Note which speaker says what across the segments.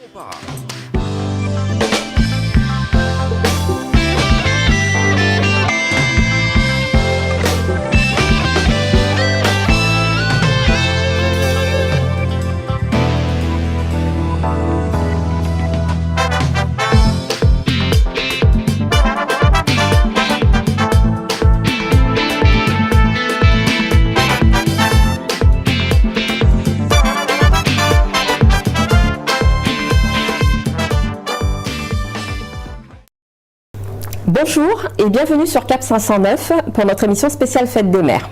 Speaker 1: départ.
Speaker 2: Bonjour et bienvenue sur Cap 509 pour notre émission spéciale Fête des Mères.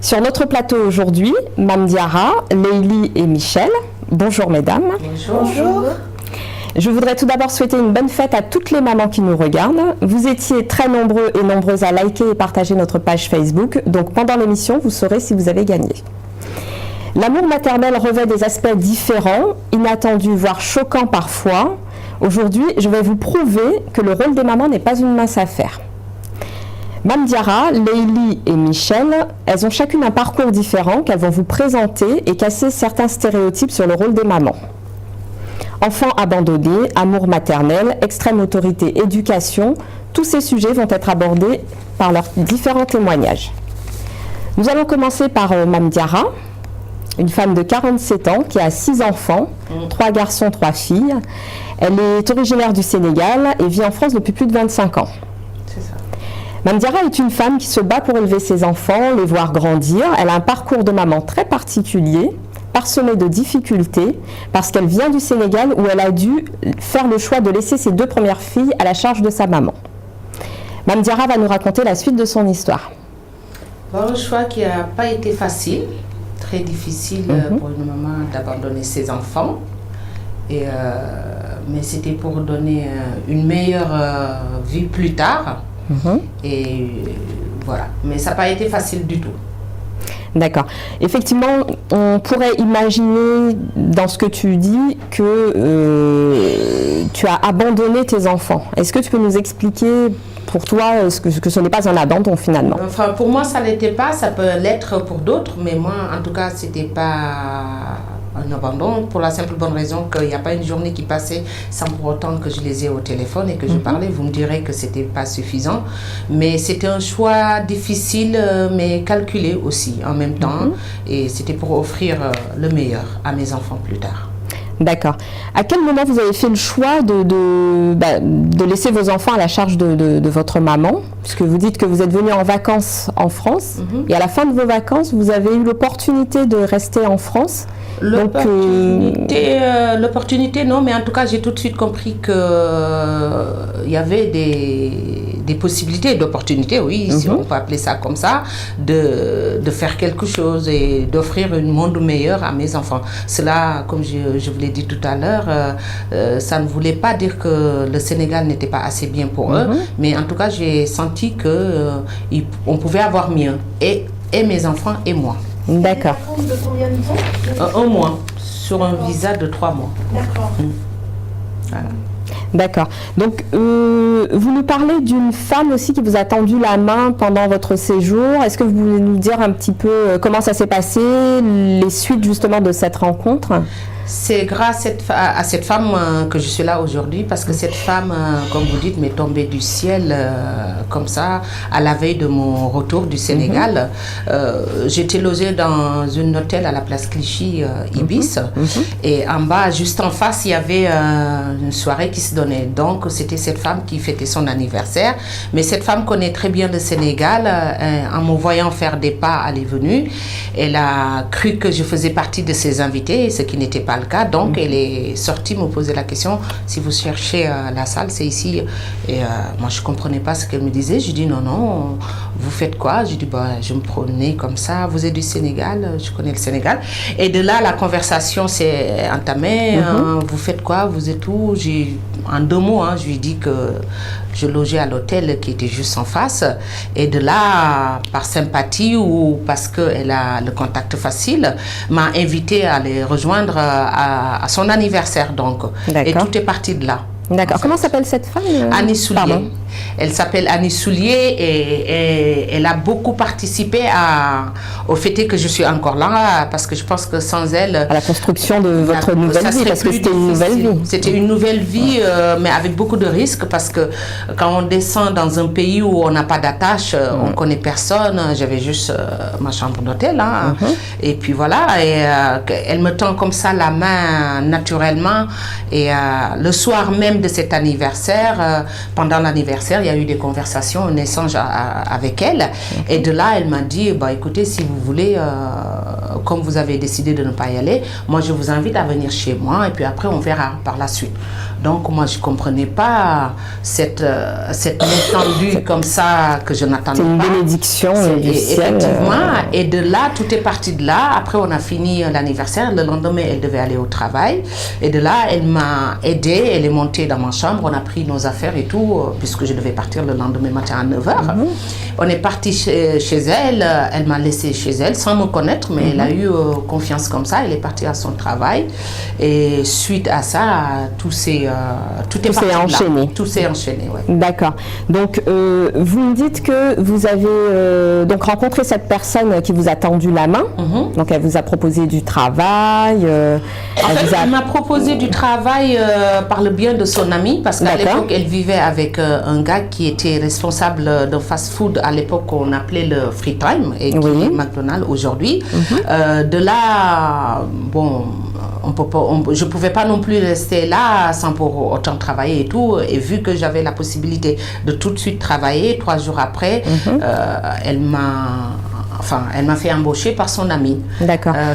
Speaker 2: Sur notre plateau aujourd'hui, Mame Diarra, Leili et Michel. Bonjour mesdames.
Speaker 3: Bonjour. Bonjour.
Speaker 2: Je voudrais tout d'abord souhaiter une bonne fête à toutes les mamans qui nous regardent. Vous étiez très nombreux et nombreuses à liker et partager notre page Facebook, donc pendant l'émission, vous saurez si vous avez gagné. L'amour maternel revêt des aspects différents, inattendus, voire choquants parfois. Aujourd'hui, je vais vous prouver que le rôle des mamans n'est pas une mince affaire. Mame Diarra, Leili et Michel, elles ont chacune un parcours différent qu'elles vont vous présenter et casser certains stéréotypes sur le rôle des mamans. Enfants abandonnés, amour maternel, extrême autorité, éducation, tous ces sujets vont être abordés par leurs différents témoignages. Nous allons commencer par Mame Diarra, une femme de 47 ans qui a 6 enfants, 3 garçons, 3 filles. Elle est originaire du Sénégal et vit en France depuis plus de 25 ans.
Speaker 3: C'est ça.
Speaker 2: Mame Diarra est une femme qui se bat pour élever ses enfants, les voir grandir. Elle a un parcours de maman très particulier, parsemé de difficultés, parce qu'elle vient du Sénégal où elle a dû faire le choix de laisser ses 2 premières filles à la charge de sa maman. Mame Diarra va nous raconter la suite de son histoire.
Speaker 3: Bon, un choix qui n'a pas été facile, très difficile pour une maman d'abandonner ses enfants. Mais c'était pour donner une meilleure vie plus tard. Et voilà. Mais ça n'a pas été facile du tout.
Speaker 2: D'accord. Effectivement, on pourrait imaginer dans ce que tu dis que tu as abandonné tes enfants. Est-ce que tu peux nous expliquer pour toi que ce n'est pas un abandon finalement?
Speaker 3: Enfin, pour moi, ça ne l'était pas. Ça peut l'être pour d'autres, mais moi, en tout cas, ce n'était pas un abandon pour la simple bonne raison qu'il n'y a pas une journée qui passait sans pour autant que je les ai au téléphone et que je parlais. Vous me direz que c'était pas suffisant, mais c'était un choix difficile mais calculé aussi en même temps et c'était pour offrir le meilleur à mes enfants plus tard.
Speaker 2: D'accord. À quel moment vous avez fait le choix de laisser vos enfants à la charge de votre maman? Puisque vous dites que vous êtes venu en vacances en France et à la fin de vos vacances, vous avez eu l'opportunité de rester en France.
Speaker 3: L'opportunité, non, mais en tout cas, j'ai tout de suite compris qu'il y avait des possibilités, d'opportunités, oui, si on peut appeler ça comme ça, de faire quelque chose et d'offrir un monde meilleur à mes enfants. Cela, comme je vous l'ai dit tout à l'heure, ça ne voulait pas dire que le Sénégal n'était pas assez bien pour eux, mais en tout cas, j'ai senti qu'on pouvait avoir mieux, et mes enfants et moi.
Speaker 2: D'accord.
Speaker 4: De combien de temps?
Speaker 3: Un mois, sur un visa de 3 mois.
Speaker 4: D'accord.
Speaker 3: Voilà.
Speaker 2: D'accord. Donc, vous nous parlez d'une femme aussi qui vous a tendu la main pendant votre séjour. Est-ce que vous voulez nous dire un petit peu comment ça s'est passé, les suites justement de cette rencontre?
Speaker 3: C'est grâce à cette femme que je suis là aujourd'hui, parce que cette femme, comme vous dites, m'est tombée du ciel comme ça, à la veille de mon retour du Sénégal. J'étais logée dans un hôtel à la place Clichy, Ibis, et en bas, juste en face, il y avait une soirée qui se donnait. Donc, c'était cette femme qui fêtait son anniversaire. Mais cette femme connaît très bien le Sénégal. En me voyant faire des pas, elle est venue. Elle a cru que je faisais partie de ses invités, ce qui n'était pas le cas. Donc, elle est sortie me poser la question, si vous cherchez la salle, c'est ici. Et moi, je ne comprenais pas ce qu'elle me disait. Je dis non, vous faites quoi? Je dis, je me promenais comme ça. Vous êtes du Sénégal? Je connais le Sénégal. Et de là, la conversation s'est entamée. Vous faites quoi? Vous êtes où? En 2 mots, je lui ai dit que je logeais à l'hôtel qui était juste en face. Et de là, par sympathie ou parce qu'elle a le contact facile, m'a invité à les rejoindre à son anniversaire. Donc. Et tout est parti de là.
Speaker 2: D'accord.
Speaker 3: En fait.
Speaker 2: Comment s'appelle cette femme
Speaker 3: Annie Soulier.
Speaker 2: Pardon.
Speaker 3: Elle s'appelle Annie Soulier et elle a beaucoup participé au fait que je suis encore là parce que je pense que sans elle...
Speaker 2: À la construction de votre nouvelle vie, parce que c'était une nouvelle vie.
Speaker 3: C'était une nouvelle vie, mais avec beaucoup de risques parce que quand on descend dans un pays où on n'a pas d'attache, on ne connaît personne, j'avais juste ma chambre d'hôtel. Hein, et puis voilà, et elle me tend comme ça la main naturellement. Et le soir même de cet anniversaire, pendant l'anniversaire, il y a eu des conversations, un échange avec elle. Et de là, elle m'a dit, bah, écoutez, si vous voulez, comme vous avez décidé de ne pas y aller, moi, je vous invite à venir chez moi et puis après, on verra par la suite. Donc, moi, je ne comprenais pas cette étendue comme ça que je n'attendais pas.
Speaker 2: C'est une bénédiction du ciel.
Speaker 3: Effectivement. Et de là, tout est parti de là. Après, on a fini l'anniversaire. Le lendemain, elle devait aller au travail. Et de là, elle m'a aidée. Elle est montée dans ma chambre. On a pris nos affaires et tout, puisque je devais partir le lendemain matin à 9h. On est parti chez elle. Elle m'a laissé chez elle sans me connaître, mais elle a eu confiance comme ça. Elle est partie à son travail. Et suite à ça, tout s'est enchaîné. Tout s'est enchaîné, oui.
Speaker 2: D'accord. Donc, vous me dites que vous avez donc rencontré cette personne qui vous a tendu la main. Donc, elle vous a proposé du travail.
Speaker 3: Elle m'a proposé du travail par le bien de son ami, parce qu'à l'époque, elle vivait avec un gars qui était responsable d'un fast-food. À l'époque, on appelait le Free Time, et qui est McDonald's aujourd'hui. De là, bon... je ne pouvais pas non plus rester là sans pour autant travailler et tout. Et vu que j'avais la possibilité de tout de suite travailler, 3 jours après, elle m'a fait embaucher par son ami,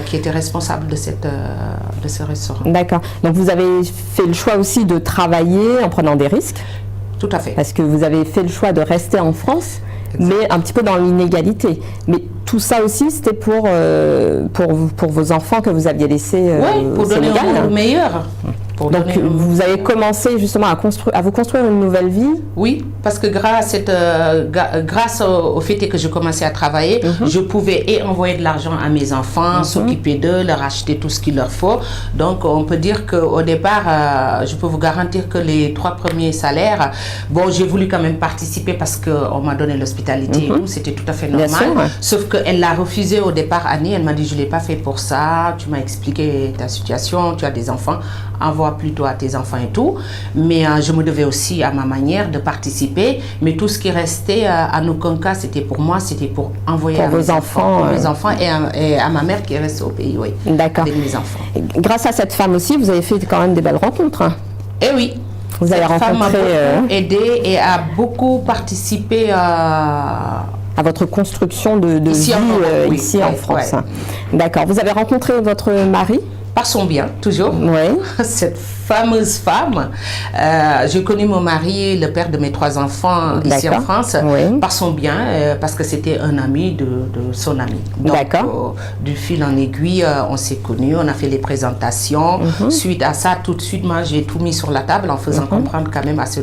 Speaker 3: qui était responsable de ce restaurant.
Speaker 2: D'accord. Donc vous avez fait le choix aussi de travailler en prenant des risques.
Speaker 3: Tout à fait.
Speaker 2: Parce que vous avez fait le choix de rester en France, mais un petit peu dans l'inégalité. Mais tout ça aussi, c'était pour vos enfants que vous aviez laissés
Speaker 3: pour
Speaker 2: au
Speaker 3: donner
Speaker 2: Sénégal.
Speaker 3: le meilleur.
Speaker 2: Donc vous avez commencé justement à vous construire une nouvelle vie.
Speaker 3: Oui, parce que grâce au fait que je commençais à travailler, je pouvais envoyer de l'argent à mes enfants, s'occuper d'eux, leur acheter tout ce qu'il leur faut. Donc on peut dire qu'au départ, je peux vous garantir que les 3 premiers salaires, bon, j'ai voulu quand même participer parce qu'on m'a donné l'hospitalité et tout, c'était tout à fait normal. Sauf qu'elle l'a refusé au départ, Annie, elle m'a dit, je ne l'ai pas fait pour ça, tu m'as expliqué ta situation, tu as des enfants, envoie plutôt à tes enfants et tout, mais je me devais aussi à ma manière de participer, mais tout ce qui restait à Nukonka, c'était pour moi, c'était pour envoyer à mes enfants et à ma mère qui est restée au pays, avec mes enfants.
Speaker 2: Grâce à cette femme aussi, vous avez fait quand même des belles rencontres.
Speaker 3: Eh oui.
Speaker 2: Vous avez rencontré...
Speaker 3: Cette femme m'a beaucoup aidé et a beaucoup participé à
Speaker 2: votre construction de vie ici en France. D'accord. Vous avez rencontré votre mari ?
Speaker 3: Par son bien, toujours.
Speaker 2: Oui.
Speaker 3: Cette fameuse femme. J'ai connu mon mari, le père de mes 3 enfants ici en France, par son bien, parce que c'était un ami de son ami. Donc, du fil en aiguille, on s'est connus, on a fait les présentations. Suite à ça, tout de suite, moi, j'ai tout mis sur la table en faisant comprendre quand même à ce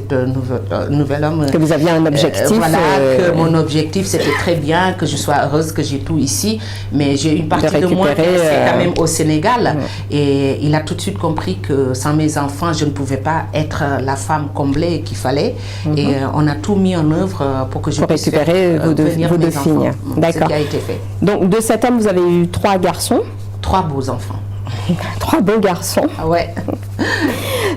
Speaker 3: nouvel homme
Speaker 2: que vous aviez un objectif.
Speaker 3: Que mon objectif, c'était très bien, que je sois heureuse, que j'ai tout ici, mais j'ai une partie de moi qui est quand même au Sénégal. Et il a tout de suite compris que sans mes enfants, je ne pouvais pas être la femme comblée qu'il fallait. Et on a tout mis en œuvre pour que je puisse
Speaker 2: récupérer vos deux filles.
Speaker 3: D'accord. Ce qui a été fait.
Speaker 2: Donc, de cet homme, vous avez eu 3 garçons.
Speaker 3: 3 beaux enfants.
Speaker 2: 3 beaux garçons.
Speaker 3: Ouais.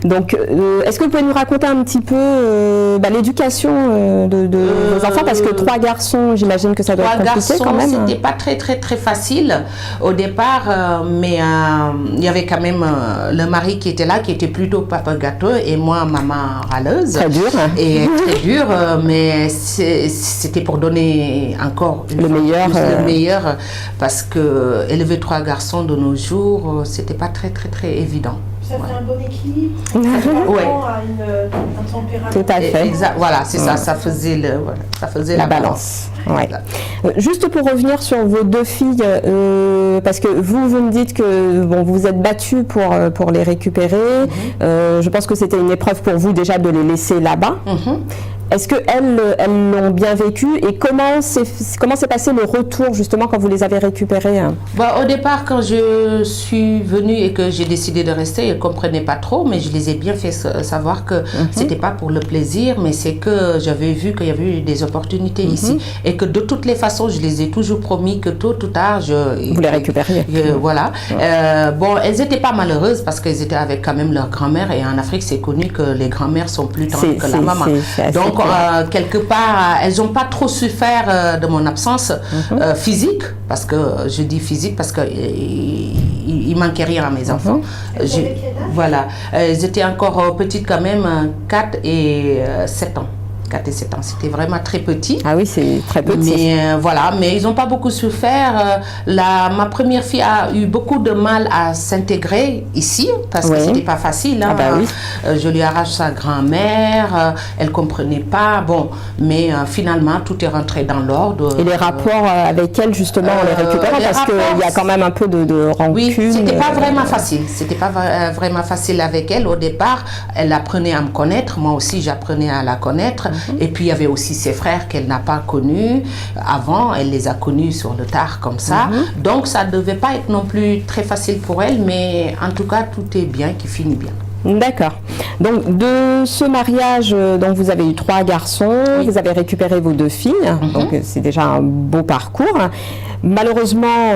Speaker 2: Donc, est-ce que vous pouvez nous raconter un petit peu l'éducation de vos enfants? Parce que 3 garçons, j'imagine que ça doit être compliqué quand même.
Speaker 3: 3 garçons, c'était pas très facile au départ, mais il y avait quand même le mari qui était là, qui était plutôt papa gâteux, et moi, maman râleuse.
Speaker 2: Très dur.
Speaker 3: Et très dur, mais c'était pour donner encore
Speaker 2: le
Speaker 3: meilleur, parce que élever 3 garçons de nos jours, c'était pas très évident.
Speaker 4: Ça fait un bon équilibre. À un tempérament.
Speaker 2: Tout à fait.
Speaker 3: Voilà, c'est ça. Ça faisait la balance.
Speaker 2: Ouais. Juste pour revenir sur vos 2 filles, parce que vous me dites que vous vous êtes battu pour les récupérer. Je pense que c'était une épreuve pour vous déjà de les laisser là-bas. Est-ce qu'elles l'ont bien vécu et comment s'est passé le retour justement quand vous les avez récupérées?
Speaker 3: Au départ, quand je suis venue et que j'ai décidé de rester, elles ne comprenaient pas trop, mais je les ai bien fait savoir que c'était pas pour le plaisir, mais c'est que j'avais vu qu'il y avait eu des opportunités ici et que de toutes les façons, je les ai toujours promis que tôt ou tard,
Speaker 2: vous les récupériez.
Speaker 3: Voilà. Elles n'étaient pas malheureuses parce qu'elles étaient avec quand même leur grand-mère et en Afrique, c'est connu que les grand-mères sont plus tendres que la maman. Donc, quelque part, elles n'ont pas trop souffert de mon absence physique, parce que je dis physique parce qu'il manquait rien à mes enfants. Voilà, elles étaient encore petites quand même, 4 et 7 ans. 4 et 7 ans, c'était vraiment très petit.
Speaker 2: Ah oui, c'est très petit.
Speaker 3: Mais voilà, mais ils n'ont pas beaucoup souffert. Ma première fille a eu beaucoup de mal à s'intégrer ici, parce que c'était pas facile. Hein.
Speaker 2: Ah bah oui.
Speaker 3: Je lui arrache sa grand-mère, elle comprenait pas. Bon, mais finalement, tout est rentré dans l'ordre.
Speaker 2: Et les rapports avec elle, justement, en les récupérant, parce qu'il y a quand même un peu de rancune.
Speaker 3: Oui, c'était pas vraiment facile. C'était pas vraiment facile avec elle au départ. Elle apprenait à me connaître, moi aussi j'apprenais à la connaître. Et puis il y avait aussi ses frères qu'elle n'a pas connus avant, elle les a connus sur le tard comme ça. Donc ça ne devait pas être non plus très facile pour elle, mais en tout cas tout est bien, qui finit bien.
Speaker 2: D'accord. Donc de ce mariage, donc vous avez eu 3 garçons, vous avez récupéré vos 2 filles, donc c'est déjà un beau parcours. Malheureusement,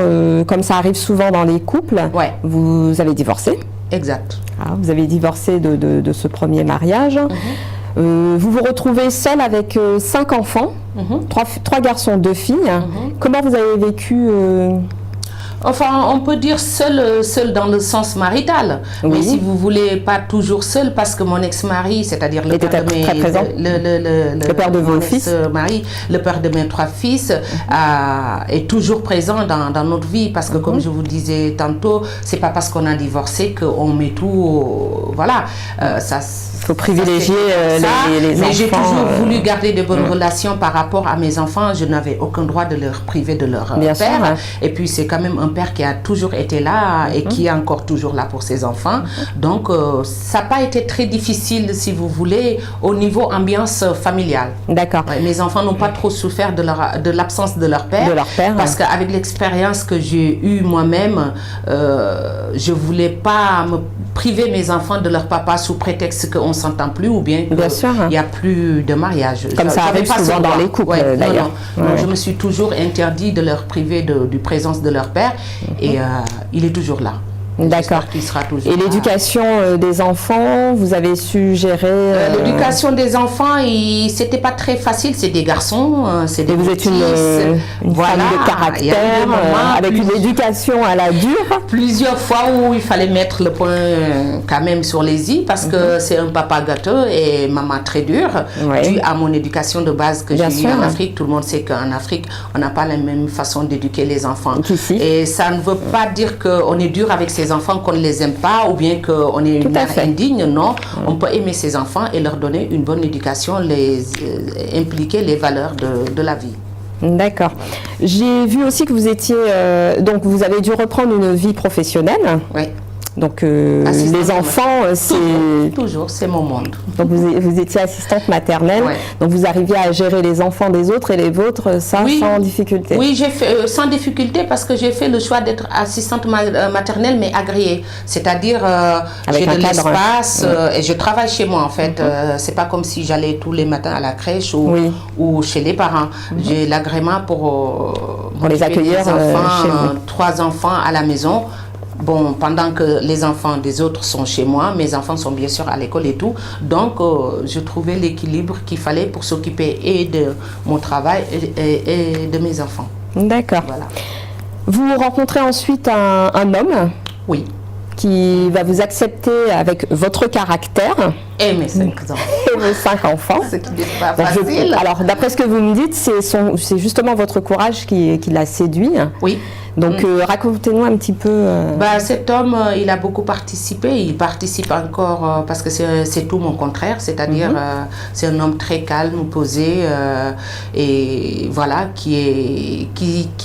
Speaker 2: comme ça arrive souvent dans les couples, vous avez divorcé.
Speaker 3: Exact.
Speaker 2: Vous avez divorcé de ce premier mariage. Vous vous retrouvez seule avec 5 enfants, 3 garçons, 2 filles. Comment vous avez vécu
Speaker 3: Enfin, on peut dire seul dans le sens marital. Mais si vous voulez, pas toujours seul, parce que mon ex-mari, c'est-à-dire le père de
Speaker 2: le père de vos fils,
Speaker 3: le père de mes 3 fils, est toujours présent dans notre vie. Parce que comme je vous disais tantôt, c'est pas parce qu'on a divorcé qu'on met tout. Voilà.
Speaker 2: Il faut privilégier les enfants.
Speaker 3: Mais j'ai toujours voulu garder de bonnes relations par rapport à mes enfants. Je n'avais aucun droit de leur priver de leur père. Et puis c'est quand même un père qui a toujours été là et qui est encore toujours là pour ses enfants. Donc ça n'a pas été très difficile, si vous voulez, au niveau ambiance familiale.
Speaker 2: D'accord.
Speaker 3: Mes enfants n'ont pas trop souffert de l'absence de leur père. Parce qu'avec l'expérience que j'ai eue moi-même, je ne voulais pas me priver mes enfants de leur papa sous prétexte qu'on ne s'entend plus ou bien qu'il n'y a plus de mariage.
Speaker 2: Comme ça arrive souvent dans les couples, d'ailleurs.
Speaker 3: Non, je me suis toujours interdit de leur priver du présence de leur père et il est toujours là.
Speaker 2: D'accord. Et l'éducation des enfants, vous avez su gérer
Speaker 3: l'éducation des enfants, c'était pas très facile. C'est des garçons, c'est des
Speaker 2: vous êtes une famille de caractère, avec une éducation à la dure.
Speaker 3: Plusieurs fois où il fallait mettre le point quand même sur les i, parce que c'est un papa gâteux et maman très dure, dû à mon éducation de base que j'ai eue en Afrique. Tout le monde sait qu'en Afrique, on n'a pas la même façon d'éduquer les enfants. Et ça ne veut pas dire qu'on est dur avec ses enfants, qu'on ne les aime pas ou bien qu'on est une mère indigne. Non, on peut aimer ses enfants et leur donner une bonne éducation, impliquer les valeurs de la vie.
Speaker 2: D'accord. J'ai vu aussi que vous étiez donc vous avez dû reprendre une vie professionnelle.
Speaker 3: Oui.
Speaker 2: Donc les enfants, c'est
Speaker 3: toujours, c'est mon monde.
Speaker 2: Donc vous étiez assistante maternelle, donc vous arriviez à gérer les enfants des autres et les vôtres, sans difficulté.
Speaker 3: Oui, j'ai fait sans difficulté parce que j'ai fait le choix d'être assistante maternelle mais agréée, c'est-à-dire j'ai de l'espace et je travaille chez moi en fait. C'est pas comme si j'allais tous les matins à la crèche ou chez les parents. J'ai l'agrément pour
Speaker 2: les accueillir
Speaker 3: chez
Speaker 2: vous.
Speaker 3: 3 enfants à la maison. Bon, pendant que les enfants des autres sont chez moi, mes enfants sont bien sûr à l'école et tout. Donc, je trouvais l'équilibre qu'il fallait pour s'occuper et de mon travail et de mes enfants.
Speaker 2: D'accord. Voilà. Vous rencontrez ensuite un homme.
Speaker 3: Oui.
Speaker 2: Qui va vous accepter avec votre caractère.
Speaker 3: Et mes 5 enfants.
Speaker 2: Et vos 5 enfants.
Speaker 3: Ce qui n'est pas facile.
Speaker 2: Alors, d'après ce que vous me dites, c'est justement votre courage qui l'a séduit.
Speaker 3: Oui.
Speaker 2: Donc racontez-nous un petit peu.
Speaker 3: Cet homme, il a beaucoup participé. Il participe encore parce que c'est tout mon contraire. C'est-à-dire, c'est un homme très calme, posé, et voilà, qui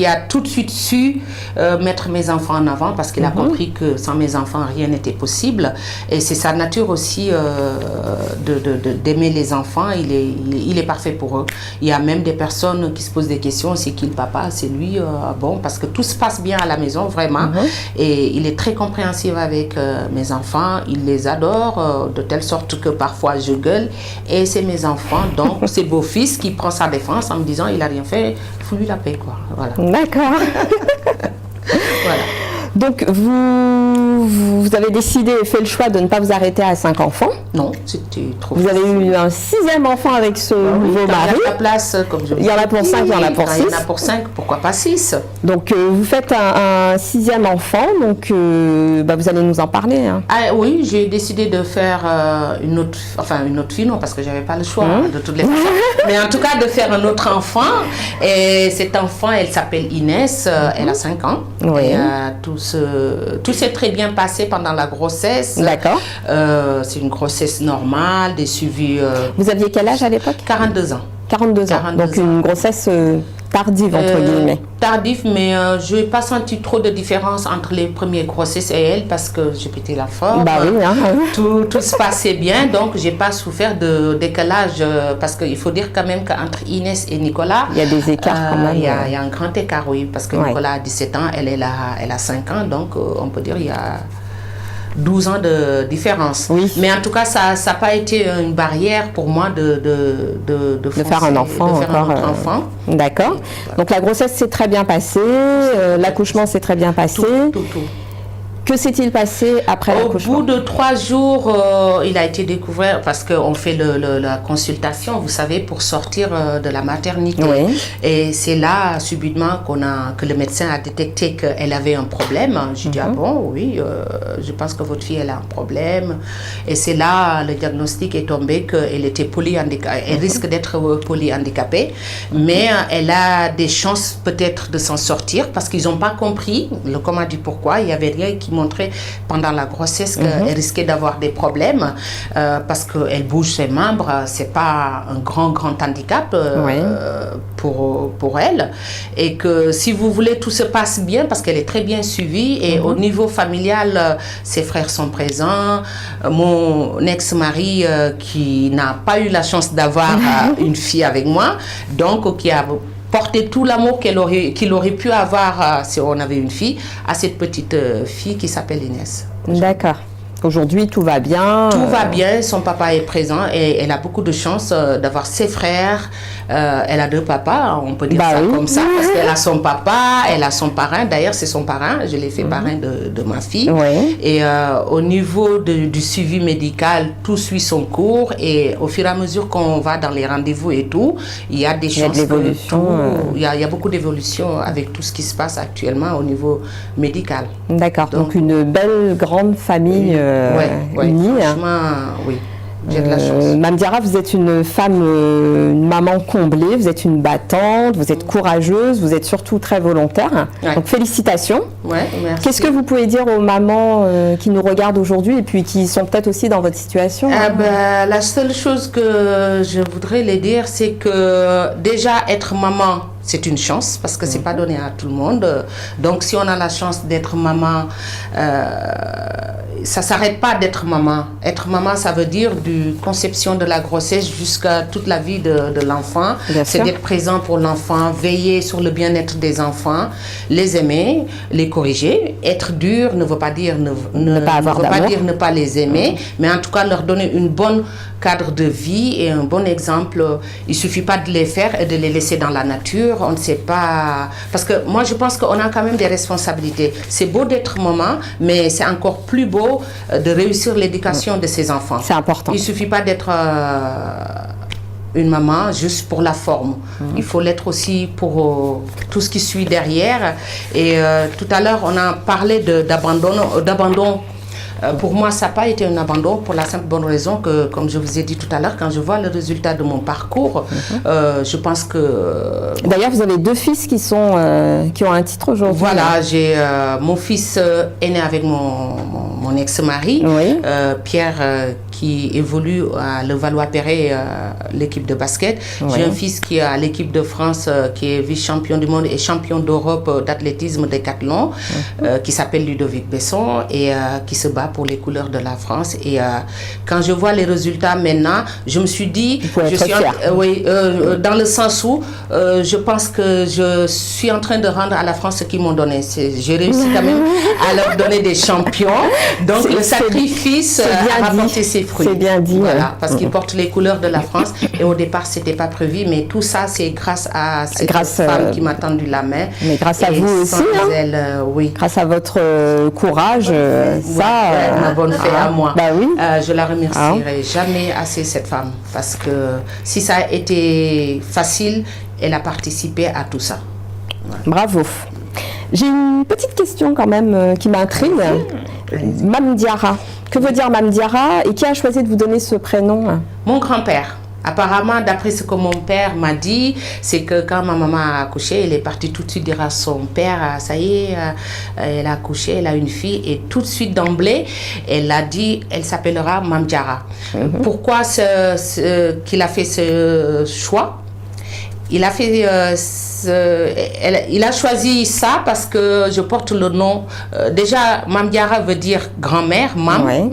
Speaker 3: a tout de suite su mettre mes enfants en avant parce qu'il a compris que sans mes enfants, rien n'était possible. Et c'est sa nature aussi d'aimer les enfants. Il est parfait pour eux. Il y a même des personnes qui se posent des questions. C'est qui le papa? C'est lui? Bon, parce que tout se passe bien à la maison, vraiment. Et il est très compréhensif avec mes enfants. Il les adore de telle sorte que parfois je gueule. Et c'est mes enfants. Donc, c'est beau-fils qui prend sa défense en me disant il n'a rien fait, fous-lui la paix, quoi. Voilà.
Speaker 2: D'accord.
Speaker 3: Voilà.
Speaker 2: Donc, vous avez décidé et fait le choix de ne pas vous arrêter à 5 enfants.
Speaker 3: Non, c'était trop
Speaker 2: Vous
Speaker 3: facile.
Speaker 2: avez eu un 6e enfant avec ce nouveau mari.
Speaker 3: Il y a la place, comme je
Speaker 2: Il y en a pour 5, il y en a pour 6.
Speaker 3: Il y en a pour 5, pourquoi pas 6?
Speaker 2: Donc, vous faites un 6e enfant. Donc, vous allez nous en parler. Hein.
Speaker 3: Ah, oui, j'ai décidé de faire une autre fille, non, parce que j'avais pas le choix de toutes les façons. Mais en tout cas, de faire un autre enfant. Et cet enfant, elle s'appelle Inès, elle a 5 ans.
Speaker 2: Oui.
Speaker 3: Et, tout s'est très bien passé pendant la grossesse.
Speaker 2: D'accord.
Speaker 3: C'est une grossesse normale, des suivis.
Speaker 2: Vous aviez quel âge à l'époque?
Speaker 3: 42 ans.
Speaker 2: 42 ans.
Speaker 3: 42
Speaker 2: Donc,
Speaker 3: ans.
Speaker 2: une grossesse tardive, entre guillemets.
Speaker 3: Tardif, mais je n'ai pas senti trop de différence entre les premières grossesses et elle parce que j'ai pété la forme.
Speaker 2: Bah oui, hein.
Speaker 3: Tout se passait bien, donc j'ai pas souffert de décalage parce qu'il faut dire quand même qu'entre Inès et Nicolas,
Speaker 2: Il y a des écarts quand même.
Speaker 3: Il y a un grand écart, oui, parce que Nicolas a 17 ans, elle a 5 ans, donc on peut dire il y a 12 ans de différence.
Speaker 2: Oui.
Speaker 3: Mais en tout cas, ça n'a pas été une barrière pour moi de
Speaker 2: faire un enfant
Speaker 3: de faire
Speaker 2: encore.
Speaker 3: un autre enfant.
Speaker 2: D'accord. Donc la grossesse s'est très bien passée, l'accouchement s'est très bien passé.
Speaker 3: Tout.
Speaker 2: Que s'est-il passé après
Speaker 3: Au
Speaker 2: l'accouchement?
Speaker 3: bout de 3 jours, il a été découvert parce qu'on fait la consultation, vous savez, pour sortir de la maternité.
Speaker 2: Oui.
Speaker 3: Et c'est là, subitement, que le médecin a détecté qu'elle avait un problème. J'ai dit, ah bon, oui, je pense que votre fille, elle a un problème. Et c'est là, le diagnostic est tombé qu'elle était polyhandicapée. Elle risque d'être polyhandicapée, mais elle a des chances peut-être de s'en sortir parce qu'ils n'ont pas compris le comment du pourquoi. Il n'y avait rien qui montrait pendant la grossesse qu'elle risquait d'avoir des problèmes parce qu'elle bouge ses membres. C'est pas un grand handicap pour elle. Et que si vous voulez, tout se passe bien parce qu'elle est très bien suivie. Et au niveau familial, ses frères sont présents. Mon ex-mari qui n'a pas eu la chance d'avoir une fille avec moi, donc qui a porter tout l'amour qu'il aurait pu avoir si on avait une fille à cette petite fille qui s'appelle Inès.
Speaker 2: D'accord. Aujourd'hui, tout va bien.
Speaker 3: Tout va bien, son papa est présent et elle a beaucoup de chance d'avoir ses frères. Elle a 2 papas, on peut dire comme ça, parce qu'elle a son papa, elle a son parrain. D'ailleurs, c'est son parrain, je l'ai fait parrain de ma fille.
Speaker 2: Oui.
Speaker 3: Et au niveau du suivi médical, tout suit son cours et au fur et à mesure qu'on va dans les rendez-vous et tout, il y a des chances il y a beaucoup d'évolution avec tout ce qui se passe actuellement au niveau médical.
Speaker 2: D'accord, donc une belle grande famille unie.
Speaker 3: Franchement, oui. J'ai de la chance.
Speaker 2: Mame Diarra, vous êtes une femme, une maman comblée, vous êtes une battante, vous êtes courageuse, vous êtes surtout très volontaire.
Speaker 3: Ouais.
Speaker 2: Donc félicitations.
Speaker 3: Ouais, merci.
Speaker 2: Qu'est-ce que vous pouvez dire aux mamans qui nous regardent aujourd'hui et puis qui sont peut-être aussi dans votre situation?
Speaker 3: La seule chose que je voudrais les dire, c'est que déjà être maman, c'est une chance parce que c'est pas donné à tout le monde. Donc si on a la chance d'être maman, ça s'arrête pas d'être maman. Être maman, ça veut dire du conception de la grossesse jusqu'à toute la vie de l'enfant. C'est d'être présent pour l'enfant, veiller sur le bien-être des enfants, les aimer, les corriger. Être dur ne veut pas dire ne pas les aimer, mais en tout cas leur donner une bonne cadre de vie et un bon exemple. Il suffit pas de les faire et de les laisser dans la nature. On ne sait pas... Parce que moi, je pense qu'on a quand même des responsabilités. C'est beau d'être maman, mais c'est encore plus beau de réussir l'éducation de ses enfants.
Speaker 2: C'est important.
Speaker 3: Il ne suffit pas d'être une maman juste pour la forme. Il faut l'être aussi pour tout ce qui suit derrière. Et tout à l'heure, on a parlé d'abandon Pour moi, ça n'a pas été un abandon pour la simple bonne raison que, comme je vous ai dit tout à l'heure, quand je vois le résultat de mon parcours, je pense que...
Speaker 2: D'ailleurs, vous avez 2 fils qui ont un titre aujourd'hui.
Speaker 3: Voilà, j'ai mon fils est né avec mon ex-mari,
Speaker 2: Oui.
Speaker 3: Pierre, qui évolue à Levallois-Perret, l'équipe de basket.
Speaker 2: Oui.
Speaker 3: J'ai un fils qui est à l'équipe de France, qui est vice-champion du monde et champion d'Europe d'athlétisme décathlon, qui s'appelle Ludovic Besson et qui se bat pour les couleurs de la France. Et quand je vois les résultats maintenant, je me suis dit, je suis dans le sens où je pense que je suis en train de rendre à la France ce qu'ils m'ont donné. J'ai réussi quand même à leur donner des champions. Donc le sacrifice a rapporté ses fruits.
Speaker 2: C'est bien dit.
Speaker 3: Voilà, parce qu'ils portent les couleurs de la France. Et au départ, c'était pas prévu, mais tout ça, c'est grâce à cette femme qui m'a tendu la main.
Speaker 2: Mais grâce à vous aussi,
Speaker 3: elle, oui.
Speaker 2: Grâce à votre courage,
Speaker 3: ma bonne fée à moi.
Speaker 2: Bah oui.
Speaker 3: Je la remercierai jamais assez, cette femme, parce que si ça a été facile, elle a participé à tout ça. Voilà.
Speaker 2: Bravo. J'ai une petite question quand même qui m'intrigue. Mame Diarra. Que veut dire Mame Diarra et qui a choisi de vous donner ce prénom?
Speaker 3: Mon grand-père. Apparemment, d'après ce que mon père m'a dit, c'est que quand ma maman a accouché, elle est partie tout de suite dire à son père, ça y est, elle a accouché, elle a une fille, et tout de suite d'emblée, elle a dit, elle s'appellera Mame Diarra. Pourquoi qu'il a fait ce choix? Il a fait, il a choisi ça parce que je porte le nom. Déjà, Mame Diarra veut dire grand-mère, Mam.
Speaker 2: Ouais.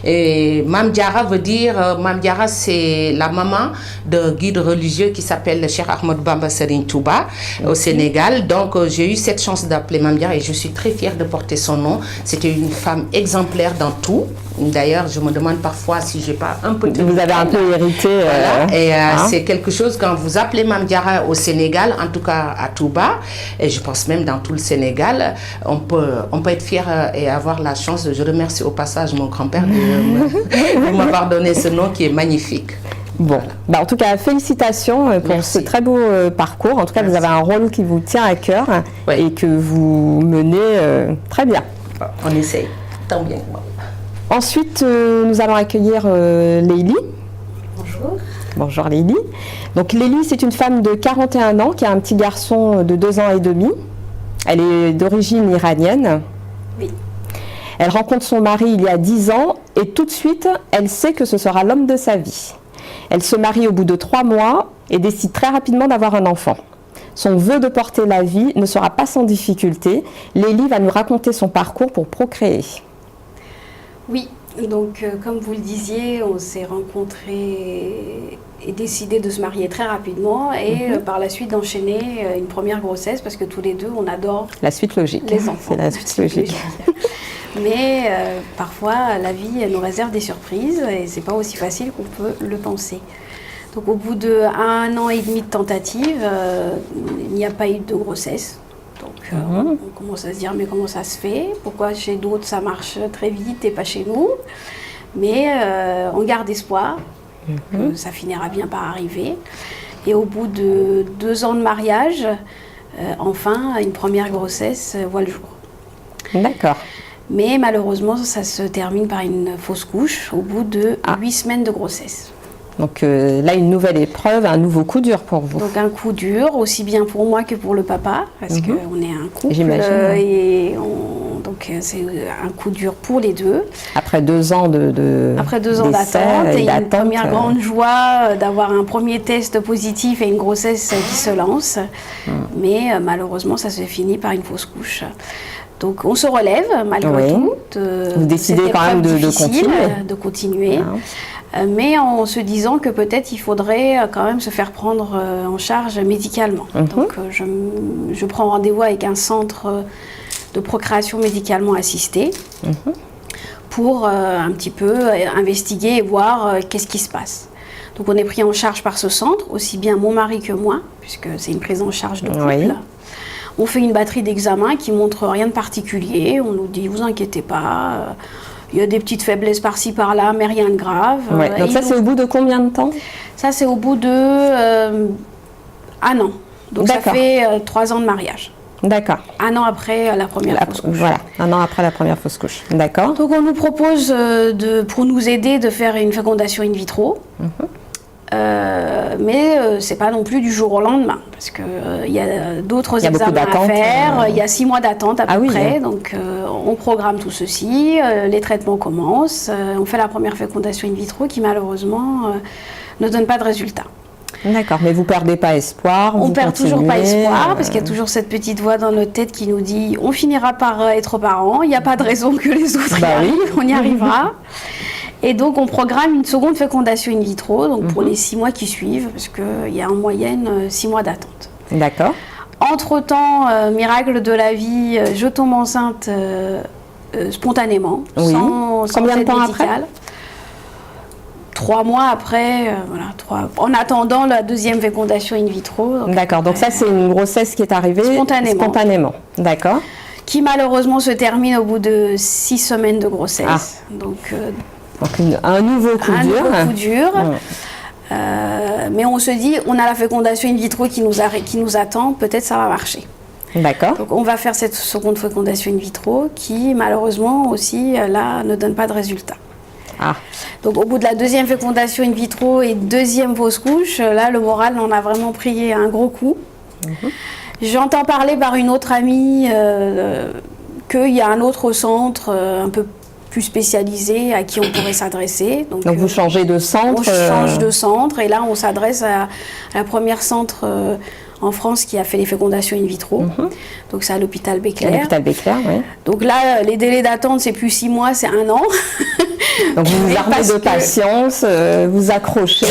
Speaker 3: Et Mame Diarra veut dire, Mame Diarra, c'est la maman d'un guide religieux qui s'appelle Cheikh Ahmadou Bamba Serigne Touba au Sénégal. Donc, j'ai eu cette chance d'appeler Mame Diarra et je suis très fière de porter son nom. C'était une femme exemplaire dans tout. D'ailleurs, je me demande parfois si j'ai pas un peu...
Speaker 2: Vous avez un peu hérité.
Speaker 3: Voilà. Et c'est quelque chose, quand vous appelez Mame Diarra au Sénégal, en tout cas à Touba, et je pense même dans tout le Sénégal, on peut être fier et avoir la chance. Je remercie au passage mon grand-père de m'avoir donné ce nom qui est magnifique.
Speaker 2: Bon, voilà. En tout cas, félicitations pour ce très beau parcours. En tout cas, vous avez un rôle qui vous tient à cœur et que vous menez très bien.
Speaker 3: On essaye, tant bien que moi.
Speaker 2: Ensuite, nous allons accueillir Lélie.
Speaker 4: Bonjour.
Speaker 2: Bonjour Lélie. Donc Lélie, c'est une femme de 41 ans qui a un petit garçon de 2 ans et demi. Elle est d'origine iranienne.
Speaker 4: Oui.
Speaker 2: Elle rencontre son mari il y a 10 ans et tout de suite, elle sait que ce sera l'homme de sa vie. Elle se marie au bout de 3 mois et décide très rapidement d'avoir un enfant. Son vœu de porter la vie ne sera pas sans difficulté. Lélie va nous raconter son parcours pour procréer.
Speaker 1: Oui, donc comme vous le disiez, on s'est rencontrés et décidé de se marier très rapidement et par la suite d'enchaîner une première grossesse parce que tous les deux, on adore
Speaker 2: la suite logique.
Speaker 1: Les enfants.
Speaker 2: C'est la suite logique.
Speaker 1: Mais parfois, la vie elle nous réserve des surprises et c'est pas aussi facile qu'on peut le penser. Donc au bout d'1 an et demi de tentative, il n'y a pas eu de grossesse. Donc on commence à se dire mais comment ça se fait? Pourquoi chez d'autres ça marche très vite et pas chez nous? Mais on garde espoir que ça finira bien par arriver. Et au bout de 2 ans de mariage, enfin une première grossesse voit le jour.
Speaker 2: D'accord.
Speaker 1: Mais malheureusement ça se termine par une fausse couche au bout de 8 semaines de grossesse.
Speaker 2: Donc là, une nouvelle épreuve, un nouveau coup dur pour vous.
Speaker 1: Donc un coup dur, aussi bien pour moi que pour le papa, parce qu'on est un couple.
Speaker 2: J'imagine.
Speaker 1: Donc c'est un coup dur pour les deux.
Speaker 2: Après 2 ans
Speaker 1: Après 2 ans d'attente, et une première grande joie d'avoir un premier test positif et une grossesse qui se lance. Mais malheureusement, ça se finit par une fausse couche. Donc on se relève malgré tout.
Speaker 2: Vous décidez quand même
Speaker 1: de continuer. Mais en se disant que peut-être il faudrait quand même se faire prendre en charge médicalement. Donc je prends rendez-vous avec un centre de procréation médicalement assistée pour un petit peu investiguer et voir qu'est-ce qui se passe. Donc on est pris en charge par ce centre, aussi bien mon mari que moi, puisque c'est une prise en charge de couple. On fait une batterie d'examens qui montre rien de particulier. On nous dit, vous inquiétez pas, il y a des petites faiblesses par-ci par-là, mais rien de grave.
Speaker 2: Donc ça, c'est au bout de combien de temps?
Speaker 1: Ça, c'est au bout de 1 an. Donc ça fait 3 ans de mariage.
Speaker 2: D'accord.
Speaker 1: Un an après la première fausse couche.
Speaker 2: Voilà, un an après la première fausse couche. D'accord.
Speaker 1: Donc on nous propose, pour nous aider, de faire une fécondation in vitro. Mais c'est pas non plus du jour au lendemain, parce qu'il y a d'autres examens à faire. Il y a 6 mois d'attente à peu près. Donc on programme tout ceci, les traitements commencent, on fait la première fécondation in vitro qui malheureusement ne donne pas de résultat.
Speaker 2: D'accord, mais vous perdez pas espoir.
Speaker 1: On perd toujours pas espoir, parce qu'il y a toujours cette petite voix dans notre tête qui nous dit on finira par être parents, il n'y a pas de raison que les autres y arrivent, on y arrivera. Et donc on programme une seconde fécondation in vitro, donc pour les 6 mois qui suivent, parce qu'il y a en moyenne 6 mois d'attente.
Speaker 2: D'accord.
Speaker 1: Entre-temps, miracle de la vie, je tombe enceinte spontanément, sans
Speaker 2: Combien de temps
Speaker 1: médicale.
Speaker 2: après
Speaker 1: 3 mois après, voilà, en attendant la deuxième fécondation in vitro.
Speaker 2: D'accord, donc ça c'est une grossesse qui est arrivée spontanément. D'accord.
Speaker 1: Qui malheureusement se termine au bout de 6 semaines de grossesse. Donc
Speaker 2: un nouveau coup dur.
Speaker 1: Nouveau coup dur. Mais on se dit, on a la fécondation in vitro qui nous attend, peut-être ça va marcher.
Speaker 2: D'accord.
Speaker 1: Donc on va faire cette seconde fécondation in vitro qui malheureusement aussi là ne donne pas de résultat. Donc au bout de la deuxième fécondation in vitro et deuxième fausse couche, là le moral en a vraiment pris un gros coup. J'entends parler par une autre amie qu'il y a un autre centre un peu plus spécialisé à qui on pourrait s'adresser. Donc
Speaker 2: vous changez de centre.
Speaker 1: On change de centre et là on s'adresse à la première centre en France qui a fait les fécondations in vitro. Donc c'est à l'hôpital Béclair.
Speaker 2: L'hôpital Béclair, oui.
Speaker 1: Donc là, les délais d'attente, c'est plus 6 mois, c'est 1 an.
Speaker 2: Donc vous vous armez de patience, vous accrochez.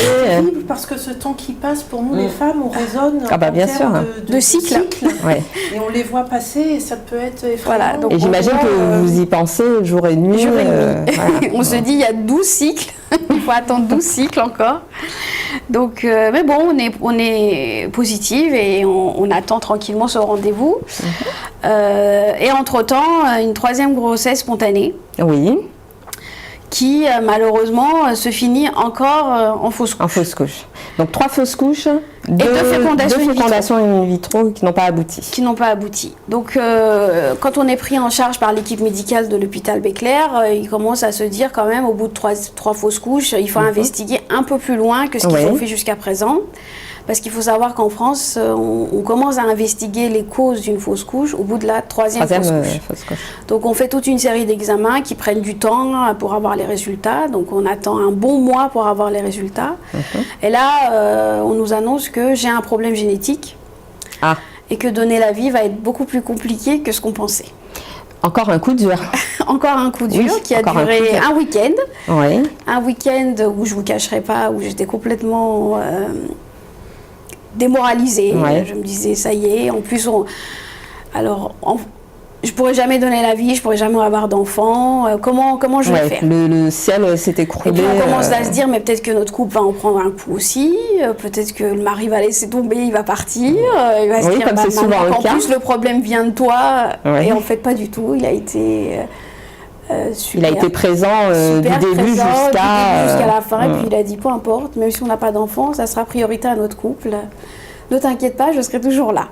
Speaker 4: Parce que ce temps qui passe, pour nous les femmes, on raisonne
Speaker 2: bien sûr.
Speaker 1: De cycle.
Speaker 4: Et on les voit passer et ça peut être effrayant.
Speaker 1: Voilà, donc
Speaker 2: et j'imagine que vous y pensez jour et nuit.
Speaker 1: On se dit, il y a 12 cycles. Il faut attendre 12 cycles encore. Donc, mais bon, on est positive et on attend tranquillement ce rendez-vous. Et entre-temps, une troisième grossesse spontanée.
Speaker 2: Oui.
Speaker 1: Qui malheureusement se finit encore en fausse couche.
Speaker 2: En fausse couche. Donc 3 fausses couches,
Speaker 1: deux fécondations
Speaker 2: in vitro qui n'ont pas abouti.
Speaker 1: Qui n'ont pas abouti. Donc quand on est pris en charge par l'équipe médicale de l'hôpital Béclair, il commence à se dire quand même au bout de 3 fausses couches, il faut investiguer un peu plus loin que ce qu'ils ont fait jusqu'à présent. Parce qu'il faut savoir qu'en France, on commence à investiguer les causes d'une fausse couche au bout de la troisième fausse couche. Donc on fait toute une série d'examens qui prennent du temps pour avoir les résultats. Donc on attend un bon mois pour avoir les résultats. Et là, on nous annonce que j'ai un problème génétique et que donner la vie va être beaucoup plus compliqué que ce qu'on pensait.
Speaker 2: Encore un coup dur.
Speaker 1: Encore un coup dur qui a duré un week-end. Un week-end où je ne vous cacherai pas, où j'étais complètement... démoralisée, je me disais ça y est, en plus je pourrais jamais donner la vie, je pourrais jamais avoir d'enfant, comment je vais faire?
Speaker 2: Le ciel s'est écroulé.
Speaker 1: Et puis on commence à se dire mais peut-être que notre couple va en prendre un coup aussi, peut-être que le mari va laisser tomber, il va partir, il va se dire
Speaker 2: comme c'est souvent le cas.
Speaker 1: En plus le problème vient de toi, et en fait pas du tout, il a été
Speaker 2: il a été présent du début jusqu'à
Speaker 1: la fin, et puis il a dit peu importe, même si on n'a pas d'enfant, ça sera priorité à notre couple, ne t'inquiète pas, je serai toujours là.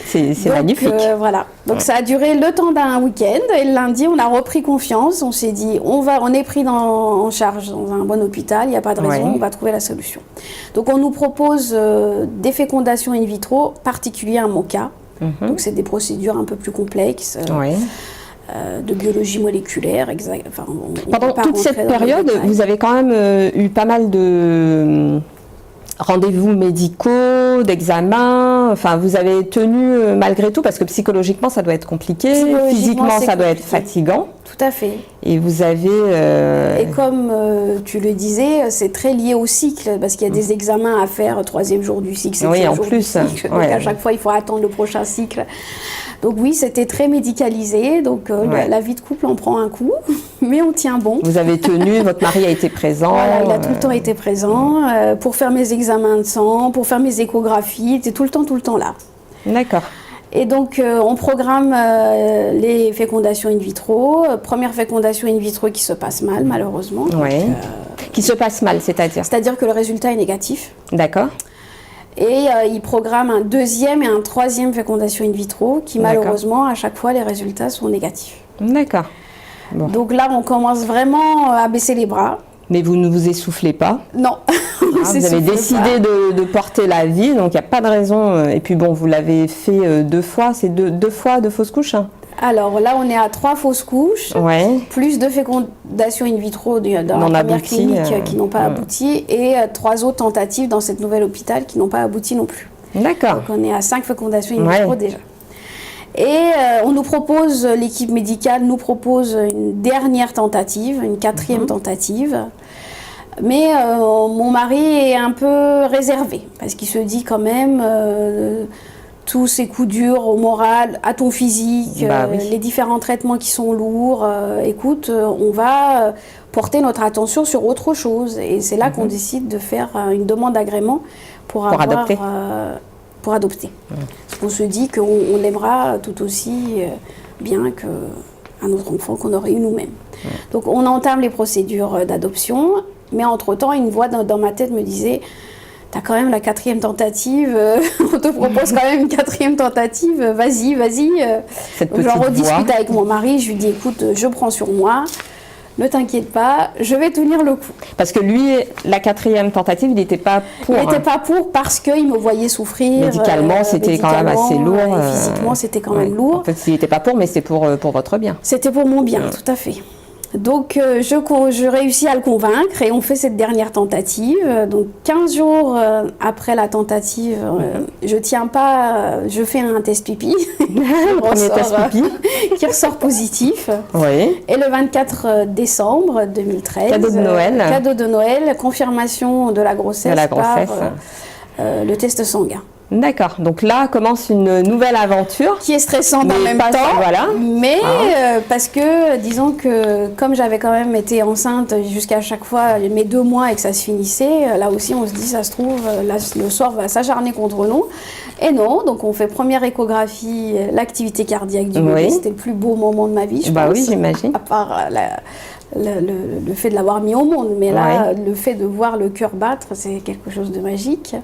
Speaker 2: C'est magnifique.
Speaker 1: Voilà. Donc ça a duré le temps d'un week-end, et le lundi on a repris confiance, on s'est dit on est pris en charge dans un bon hôpital, il n'y a pas de raison, on va trouver la solution. Donc on nous propose des fécondations in vitro, particulier un MOCA, donc c'est des procédures un peu plus complexes. De biologie moléculaire.
Speaker 2: Pendant toute cette période, vous avez quand même eu pas mal de rendez-vous médicaux, d'examens. Enfin, vous avez tenu malgré tout, parce que psychologiquement, ça doit être compliqué. Physiquement, ça doit être fatigant.
Speaker 1: Tout à fait.
Speaker 2: Et vous avez...
Speaker 1: Et comme tu le disais, c'est très lié au cycle, parce qu'il y a des examens à faire, 3e jour du cycle, 7e jour du cycle. Donc à chaque fois, il faut attendre le prochain cycle. Donc oui, c'était très médicalisé, donc la vie de couple en prend un coup, mais on tient bon.
Speaker 2: Vous avez tenu, votre mari a été présent.
Speaker 1: Voilà, il a tout le temps été présent pour faire mes examens de sang, pour faire mes échographies, il était tout le temps là.
Speaker 2: D'accord.
Speaker 1: Et donc on programme les fécondations in vitro, première fécondation in vitro qui se passe mal malheureusement.
Speaker 2: Oui. Qui se passe mal, c'est-à-dire?
Speaker 1: C'est-à-dire que le résultat est négatif.
Speaker 2: D'accord.
Speaker 1: Et ils programment un 2e et un 3e fécondation in vitro qui malheureusement à chaque fois les résultats sont négatifs.
Speaker 2: D'accord. Bon.
Speaker 1: Donc là on commence vraiment à baisser les bras.
Speaker 2: Mais vous ne vous essoufflez pas?
Speaker 1: Non.
Speaker 2: Vous avez décidé de porter la vie, donc il n'y a pas de raison. Et puis bon, vous l'avez fait 2 fois, c'est deux fois de fausses couches, hein?
Speaker 1: Alors là, on est à 3 fausses couches, plus 2 fécondations in vitro dans la première clinique qui n'ont pas abouti, et 3 autres tentatives dans cette nouvelle hôpital qui n'ont pas abouti non plus.
Speaker 2: D'accord.
Speaker 1: Donc on est à 5 fécondations in vitro déjà. Et on nous propose, l'équipe médicale nous propose une dernière tentative, une 4e tentative. Mais mon mari est un peu réservé, parce qu'il se dit quand même... tous ces coups durs au moral, à ton physique, les différents traitements qui sont lourds. Écoute, on va porter notre attention sur autre chose. Et c'est là qu'on décide de faire une demande d'agrément pour adopter. Parce qu'on se dit qu'on l'aimera tout aussi bien qu'un autre enfant qu'on aurait eu nous-mêmes. Donc on entame les procédures d'adoption, mais entre-temps, une voix dans ma tête me disait... T'as quand même la 4e tentative, on te propose quand même une 4e tentative, vas-y. J'en rediscute avec mon mari, je lui dis écoute, je prends sur moi, ne t'inquiète pas, je vais tenir le coup.
Speaker 2: Parce que lui, la 4e tentative, il n'était pas pour.
Speaker 1: Il n'était pas pour parce qu'il me voyait souffrir.
Speaker 2: Médicalement, c'était quand même assez lourd.
Speaker 1: Et physiquement, c'était quand même lourd.
Speaker 2: En fait, il n'était pas pour, mais c'était pour votre bien.
Speaker 1: C'était pour mon bien, tout à fait. Donc je réussis à le convaincre et on fait cette dernière tentative. Donc 15 jours après la tentative, je tiens pas, je fais un test pipi.
Speaker 2: Le premier test pipi.
Speaker 1: Qui ressort positif.
Speaker 2: Oui.
Speaker 1: Et le 24 décembre 2013.
Speaker 2: Cadeau de Noël.
Speaker 1: Cadeau de Noël, confirmation de la grossesse. Par le test sanguin.
Speaker 2: D'accord, donc là commence une nouvelle aventure.
Speaker 1: Qui est stressante en même temps, mais parce que disons que comme j'avais quand même été enceinte jusqu'à chaque fois mes 2 mois et que ça se finissait, là aussi on se dit ça se trouve, là, le sort va s'acharner contre nous. Et non, donc on fait première échographie, l'activité cardiaque du bébé, c'était le plus beau moment de ma vie, je pense.
Speaker 2: Oui, j'imagine.
Speaker 1: À part le fait de l'avoir mis au monde, mais là, le fait de voir le cœur battre, c'est quelque chose de magique.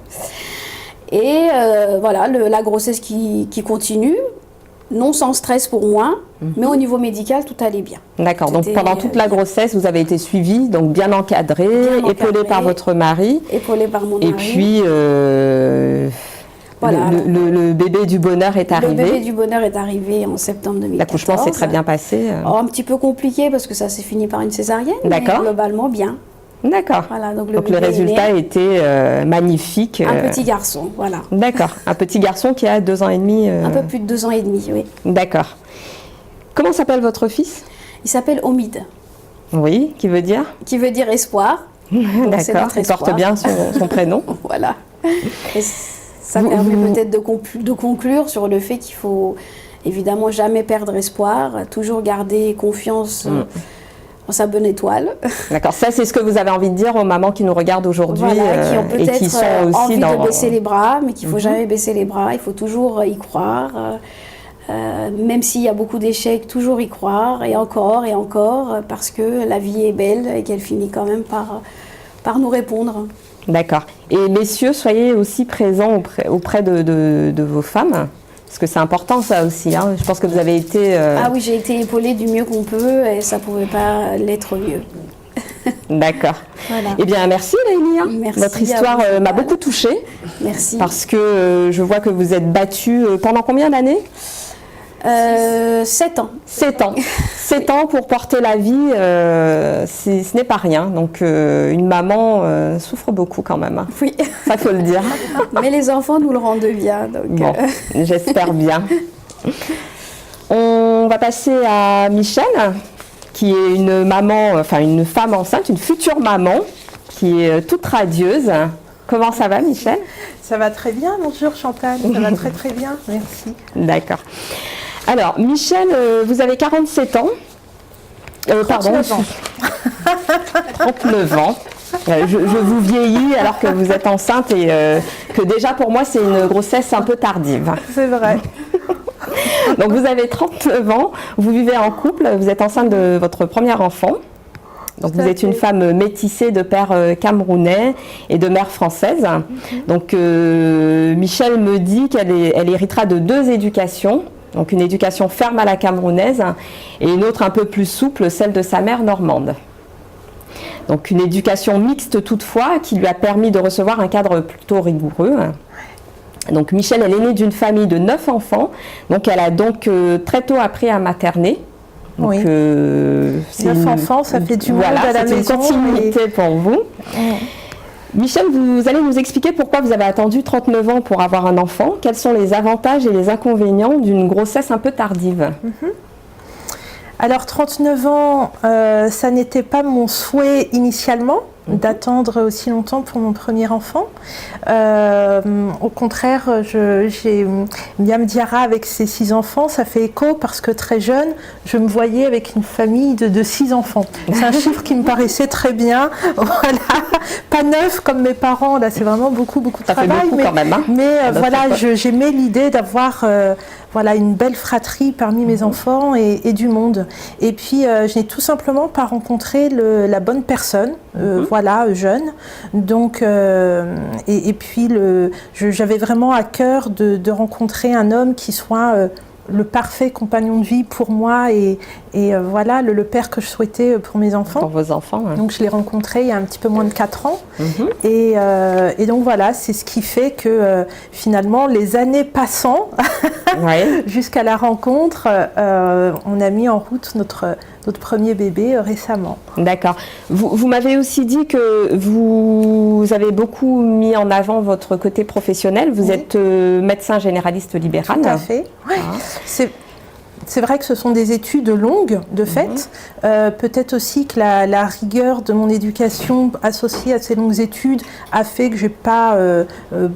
Speaker 1: Et voilà, la grossesse qui continue, non sans stress pour moi, mais au niveau médical, tout allait bien.
Speaker 2: D'accord, donc pendant toute la grossesse, vous avez été suivie, donc bien encadrée, épaulée par votre mari.
Speaker 1: Épaulée par mon mari.
Speaker 2: Et puis, voilà, le bébé du bonheur est arrivé.
Speaker 1: Le bébé du bonheur est arrivé en septembre 2014.
Speaker 2: L'accouchement s'est très bien passé.
Speaker 1: Un petit peu compliqué parce que ça s'est fini par une césarienne, mais globalement bien.
Speaker 2: D'accord.
Speaker 1: Voilà, donc
Speaker 2: le résultat était magnifique.
Speaker 1: Un petit garçon, voilà.
Speaker 2: D'accord. Un petit garçon qui a 2 ans et demi.
Speaker 1: Un peu plus de 2 ans et demi, oui.
Speaker 2: D'accord. Comment s'appelle votre fils?
Speaker 1: Il s'appelle Omid.
Speaker 2: Oui, qui veut dire?
Speaker 1: Qui veut dire espoir.
Speaker 2: D'accord, il porte bien son prénom.
Speaker 1: Voilà. Et ça permet peut-être de conclure sur le fait qu'il faut évidemment jamais perdre espoir, toujours garder confiance sa bonne étoile.
Speaker 2: D'accord, ça c'est ce que vous avez envie de dire aux mamans qui nous regardent aujourd'hui,
Speaker 1: qui ont peut-être
Speaker 2: et qui sont aussi
Speaker 1: envie de baisser les bras, mais qu'il ne faut jamais baisser les bras, il faut toujours y croire, même s'il y a beaucoup d'échecs, toujours y croire, et encore, parce que la vie est belle et qu'elle finit quand même par nous répondre.
Speaker 2: D'accord. Et messieurs, soyez aussi présents auprès de vos femmes. Parce que c'est important ça aussi, hein. Je pense que vous avez été...
Speaker 1: Ah oui, j'ai été épaulée du mieux qu'on peut et ça ne pouvait pas l'être mieux.
Speaker 2: D'accord.
Speaker 1: Voilà.
Speaker 2: Eh bien, merci Léilia.
Speaker 1: Merci.
Speaker 2: Votre histoire m'a beaucoup touchée.
Speaker 1: Merci.
Speaker 2: Parce que je vois que vous êtes battue pendant combien d'années
Speaker 1: 7 ans.
Speaker 2: 7 ans. 7 ans pour porter la vie, ce n'est pas rien. Donc, une maman souffre beaucoup quand même.
Speaker 1: Oui.
Speaker 2: Ça, faut le dire.
Speaker 1: Mais les enfants nous le rendent bien. Donc
Speaker 2: bon, j'espère bien. On va passer à Michel, qui est une maman, enfin une femme enceinte, une future maman, qui est toute radieuse. Comment ça va, Michel?
Speaker 5: Ça va très bien, bonjour Chantal, ça va très très bien, merci.
Speaker 2: D'accord. Alors, Michel, vous avez 47 ans.
Speaker 5: 39 ans.
Speaker 2: 39 ans. Je vous vieillis alors que vous êtes enceinte et que déjà pour moi c'est une grossesse un peu tardive.
Speaker 5: C'est vrai.
Speaker 2: Donc vous avez 39 ans, vous vivez en couple, vous êtes enceinte de votre premier enfant. Donc vous êtes une femme métissée de père camerounais et de mère française. Donc Michel me dit qu'elle héritera de 2 éducations. Donc une éducation ferme à la camerounaise et une autre un peu plus souple, celle de sa mère normande. Donc une éducation mixte toutefois qui lui a permis de recevoir un cadre plutôt rigoureux. Donc Michel, elle est née d'une famille de 9 enfants, donc elle a donc très tôt appris à materner. Donc,
Speaker 5: oui. 9 enfants, ça fait du monde à la maison.
Speaker 2: C'est une continuité pour vous. Michel, vous allez nous expliquer pourquoi vous avez attendu 39 ans pour avoir un enfant. Quels sont les avantages et les inconvénients d'une grossesse un peu tardive?
Speaker 5: Alors 39 ans, ça n'était pas mon souhait initialement d'attendre aussi longtemps pour mon premier enfant. Au contraire, Myriam Diarra avec ses 6 enfants, ça fait écho parce que très jeune, je me voyais avec une famille de 6 enfants. C'est un chiffre qui me paraissait très bien. Voilà, pas 9 comme mes parents, là c'est vraiment beaucoup de travail.
Speaker 2: Fait beaucoup quand même, hein,
Speaker 5: mais voilà, j'aimais l'idée d'avoir voilà, une belle fratrie parmi mes enfants et du monde. Et puis, je n'ai tout simplement pas rencontré la bonne personne, voilà, jeune. Donc, et puis, j'avais vraiment à cœur de rencontrer un homme qui soit le parfait compagnon de vie pour moi et voilà, le père que je souhaitais pour mes enfants.
Speaker 2: Pour vos enfants. Ouais.
Speaker 5: Donc je l'ai rencontré il y a un petit peu moins de 4 ans. Et donc voilà, c'est ce qui fait que finalement, les années passant, jusqu'à la rencontre, on a mis en route notre premier bébé récemment. D'accord.
Speaker 2: Vous m'avez aussi dit que vous avez beaucoup mis en avant votre côté professionnel. Vous êtes médecin généraliste libéral.
Speaker 5: Tout à fait. Ouais. C'est vrai que ce sont des études longues, de fait. Peut-être aussi que la rigueur de mon éducation associée à ces longues études a fait que je n'ai pas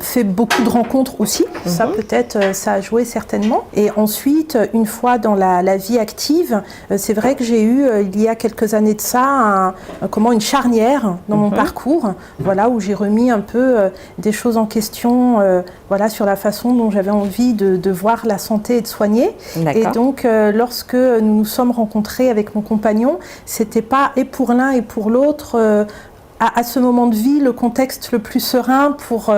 Speaker 5: fait beaucoup de rencontres aussi. Ça, peut-être, ça a joué certainement. Et ensuite, une fois dans la vie active, c'est vrai que j'ai eu, il y a quelques années de ça, une charnière dans mon parcours, voilà, où j'ai remis un peu des choses en question, voilà, sur la façon dont j'avais envie de voir la santé et de soigner. Et donc, lorsque nous nous sommes rencontrés avec mon compagnon, c'était pas et pour l'un et pour l'autre à ce moment de vie le contexte le plus serein pour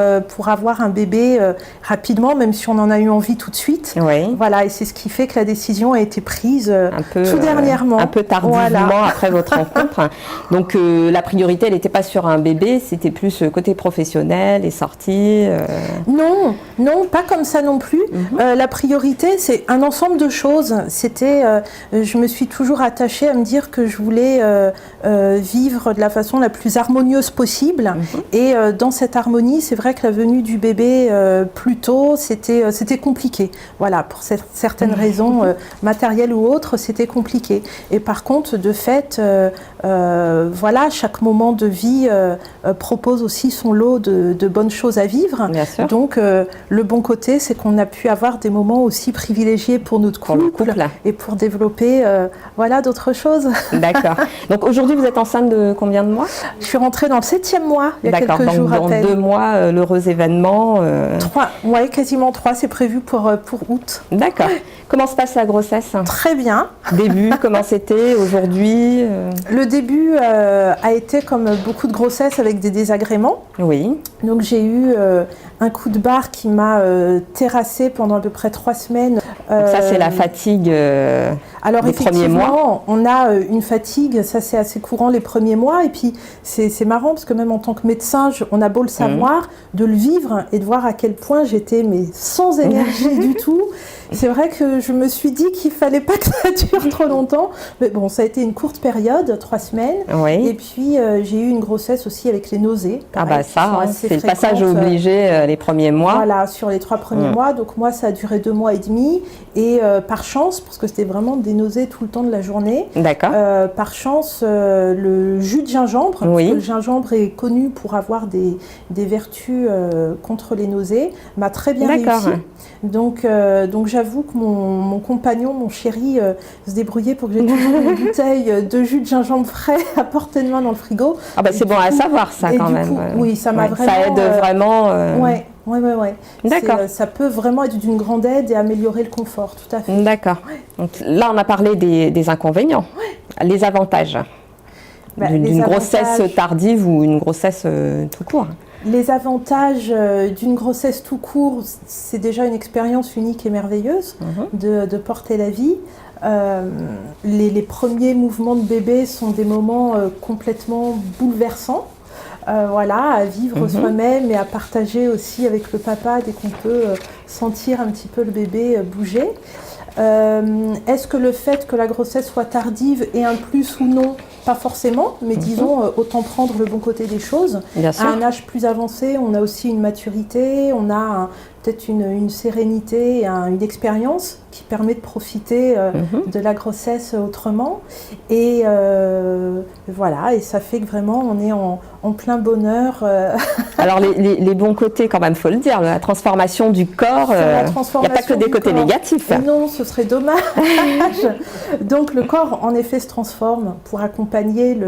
Speaker 5: avoir un bébé rapidement, même si on en a eu envie tout de suite. Oui. Voilà, et c'est ce qui fait que la décision a été prise tout dernièrement.
Speaker 2: Un peu tardivement après votre rencontre. Donc la priorité, elle n'était pas sur un bébé, c'était plus côté professionnel, les sorties.
Speaker 5: Non, pas comme ça non plus. La priorité, c'est un ensemble de choses. Je me suis toujours attachée à me dire que je voulais vivre de la façon la plus harmonieuse possible. Et dans cette harmonie, c'est vrai que la venue du bébé plus tôt, c'était compliqué. Voilà, pour certaines raisons matérielles ou autres, c'était compliqué. Et par contre, de fait, voilà, chaque moment de vie propose aussi son lot de bonnes choses à vivre. Bien sûr. Donc, le bon côté, c'est qu'on a pu avoir des moments aussi privilégiés pour notre couple et pour développer voilà, d'autres choses.
Speaker 2: D'accord. Donc aujourd'hui, vous êtes enceinte de combien de mois?
Speaker 5: Je suis rentrée dans le 7e mois, il y a quelques jours à peine.
Speaker 2: Dans 2 mois, l'heureux événement
Speaker 5: 3, ouais, quasiment 3, c'est prévu pour août.
Speaker 2: D'accord. Comment se passe la grossesse?
Speaker 5: Très bien.
Speaker 2: Début, comment c'était aujourd'hui?
Speaker 5: Le début a été comme beaucoup de grossesses avec des désagréments. Oui. Donc j'ai eu un coup de barre qui m'a terrassée pendant à peu près 3 semaines.
Speaker 2: Donc ça c'est la fatigue
Speaker 5: alors
Speaker 2: des premiers mois.
Speaker 5: On a une fatigue, ça c'est assez courant les premiers mois. Et puis c'est marrant parce que même en tant que médecin, on a beau le savoir, de le vivre et de voir à quel point j'étais sans énergie du tout. C'est vrai que je me suis dit qu'il ne fallait pas que ça dure trop longtemps. Mais bon, ça a été une courte période, 3 semaines. Oui. Et puis, j'ai eu une grossesse aussi avec les nausées. Pareil,
Speaker 2: c'est le passage obligé les premiers mois.
Speaker 5: Voilà, sur les 3 premiers mois. Donc moi, ça a duré 2 mois et demi. Et par chance, parce que c'était vraiment des nausées tout le temps de la journée. D'accord. Par chance, le jus de gingembre, parce que le gingembre est connu pour avoir des vertus contre les nausées, m'a très bien réussi. Donc j'avoue que mon compagnon, mon chéri, se débrouillait pour que j'ai toujours une bouteille de jus de gingembre frais à portée de main dans le frigo.
Speaker 2: Ah bah c'est bon à savoir ça quand même.
Speaker 5: Oui, ça m'a vraiment...
Speaker 2: Ça aide vraiment...
Speaker 5: Ouais. D'accord. Ça peut vraiment être d'une grande aide et améliorer le confort, tout à fait.
Speaker 2: D'accord. Donc là, on a parlé des inconvénients. Les avantages. d'une grossesse tardive ou une grossesse tout court.
Speaker 5: Les avantages d'une grossesse tout court, c'est déjà une expérience unique et merveilleuse de porter la vie. Les premiers mouvements de bébé sont des moments complètement bouleversants. À vivre soi-même et à partager aussi avec le papa dès qu'on peut sentir un petit peu le bébé bouger. Est-ce que le fait que la grossesse soit tardive est un plus ou non? Pas forcément, mais disons, autant prendre le bon côté des choses. À un âge plus avancé, on a aussi une maturité, on a peut-être une sérénité, une expérience qui permet de profiter de la grossesse autrement. Et et ça fait que vraiment, on est en plein bonheur.
Speaker 2: Alors, les bons côtés, quand même, il faut le dire, la transformation du corps, il n'y a pas que des côtés négatifs.
Speaker 5: Non, ce serait dommage. Donc, le corps, en effet, se transforme pour accompagner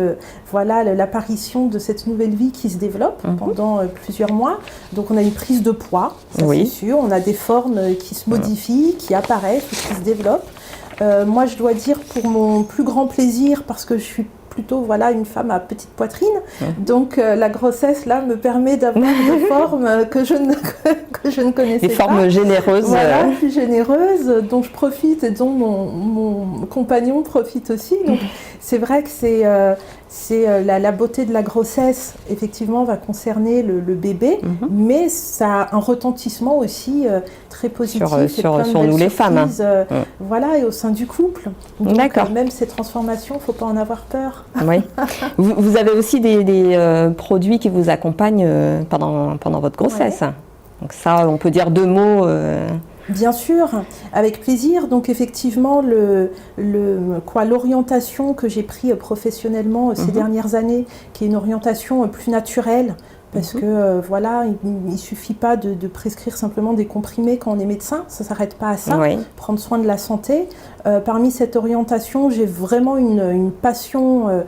Speaker 5: l'apparition de cette nouvelle vie qui se développe pendant plusieurs mois. Donc, on a une prise de poids, ça c'est sûr. On a des formes qui se modifient, qui apparaissent, qui se développent. Moi, je dois dire, pour mon plus grand plaisir, parce que je suis plutôt une femme à petite poitrine, donc la grossesse là me permet d'avoir des formes que je ne connaissais pas.
Speaker 2: Des formes généreuses.
Speaker 5: Plus généreuses, dont je profite et dont mon compagnon profite aussi. Donc c'est vrai que la beauté de la grossesse, effectivement, va concerner le bébé, mais ça a un retentissement aussi très positif
Speaker 2: sur nous les femmes.
Speaker 5: Et au sein du couple. Donc, même ces transformations, il ne faut pas en avoir peur.
Speaker 2: Oui. Vous avez aussi des produits qui vous accompagnent pendant votre grossesse. Donc ça, on peut dire 2 mots.
Speaker 5: Bien sûr, avec plaisir. Donc effectivement, l'orientation que j'ai prise professionnellement ces dernières années, qui est une orientation plus naturelle, parce que il ne suffit pas de prescrire simplement des comprimés quand on est médecin, ça ne s'arrête pas à ça, prendre soin de la santé. Parmi cette orientation, j'ai vraiment une passion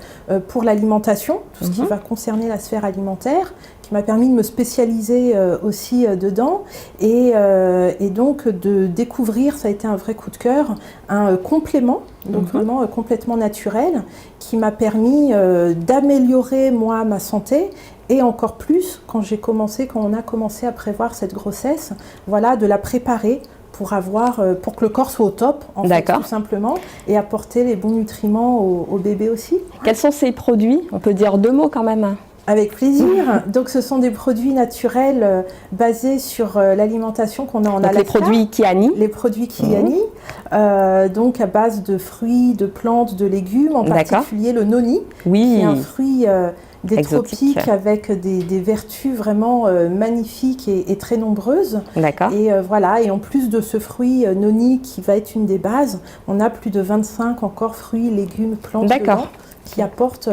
Speaker 5: pour l'alimentation, tout ce qui va concerner la sphère alimentaire, qui m'a permis de me spécialiser aussi dedans et donc de découvrir, ça a été un vrai coup de cœur, un complément, donc vraiment complètement naturel, qui m'a permis d'améliorer moi ma santé. Et encore plus, quand on a commencé à prévoir cette grossesse, de la préparer pour que le corps soit au top, en fait, tout simplement, et apporter les bons nutriments au bébé aussi.
Speaker 2: Quels sont ces produits? On peut dire 2 mots quand même.
Speaker 5: Avec plaisir. Donc, ce sont des produits naturels basés sur l'alimentation qu'on a en Alaska.
Speaker 2: Les produits Kiani.
Speaker 5: Les produits Kiani, donc à base de fruits, de plantes, de légumes, en particulier le noni, qui est un fruit des tropiques avec des vertus vraiment magnifiques et très nombreuses. Et et en plus de ce fruit noni qui va être une des bases, on a plus de 25 encore fruits, légumes, plantes dedans, qui apportent